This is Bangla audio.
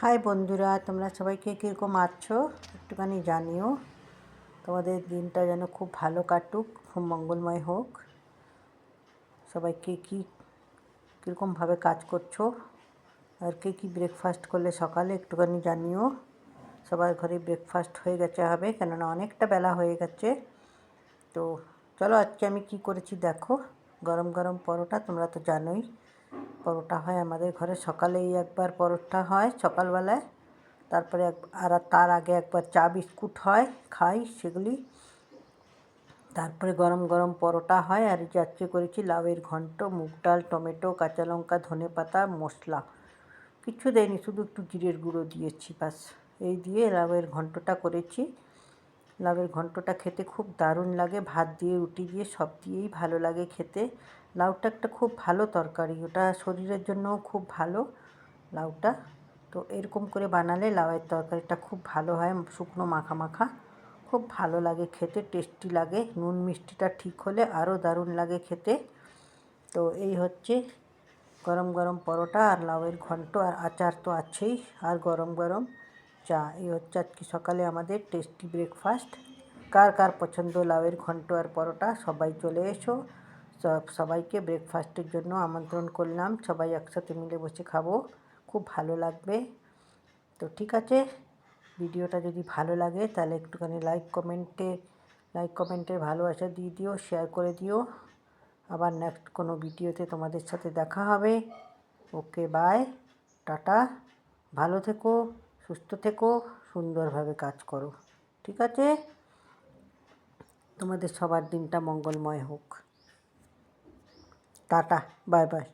হাই বন্ধুরা, তোমরা সবাইকে কীরকম আছো একটুখানি জানিও। তোমাদের দিনটা যেন খুব ভালো কাটুক, খুব মঙ্গলময় হোক। সবাইকে কীরকমভাবে কাজ করছো আর কী ব্রেকফাস্ট করলে সকালে একটুখানি জানিও। সবার ঘরে ব্রেকফাস্ট হয়ে গেছে হবে, কেননা অনেকটা বেলা হয়ে গেছে। তো চলো আজকে আমি কি করেছি দেখো। গরম গরম পরোটা, তোমরা তো জানোই পরোটা হয় আমাদের ঘরে সকালেই একবার পরোটা হয় সকালবেলায়, তারপরে আর তার আগে একবার চা বিস্কুট হয়, খাই সেগুলি। তারপরে গরম গরম পরোটা হয়। আর এই যে আজকে করেছি লাউয়ের ঘন্ট, মুগ ডাল, টমেটো, কাঁচা লঙ্কা, ধনেপাতা, মশলা কিচ্ছু দেয়নি, শুধু একটু জিরের গুঁড়ো দিয়েছি ব্যাস। এই দিয়ে লাউয়ের ঘন্টটা করেছি। লাউয়ের ঘন্টটা খেতে খুব দারুণ লাগে, ভাত দিয়ে রুটি দিয়ে সব দিয়েই ভালো লাগে খেতে। লাউটা একটা খুব ভালো তরকারি, ওটা শরীরের জন্যও খুব ভালো লাউটা। তো এরকম করে বানালে লাউয়ের তরকারিটা খুব ভালো হয়, শুকনো মাখা মাখা, খুব ভালো লাগে খেতে, টেস্টি লাগে। নুন মিষ্টিটা ঠিক হলে আরও দারুণ লাগে খেতে। তো এই হচ্ছে গরম গরম পরোটা আর লাউয়ের ঘন্ট, আর আচার তো আছেই, আর গরম গরম চা। এই হচ্ছে আজকে সকালে আমাদের টেস্টি ব্রেকফাস্ট। কার কার পছন্দ লাউয়ের ঘন্ট আর পরোটা, সবাই চলে এসো। সবাইকে ব্রেকফাস্টের জন্য আমন্ত্রণ করলাম, সবাই একসাথে মিলে বসে খাবো, খুব ভালো লাগবে। তো ঠিক আছে, ভিডিওটা যদি ভালো লাগে তাহলে একটুখানি লাইক কমেন্টের ভালোবাসা দিয়ে দিও, শেয়ার করে দিও। আবার নেক্সট কোনো ভিডিওতে তোমাদের সাথে দেখা হবে। ওকে, বাই, টাটা। ভালো থেকো, সুস্থ থেকো, সুন্দরভাবে কাজ করো, ঠিক আছে? তোমাদের সবার দিনটা মঙ্গলময় হোক। Tata, bye bye.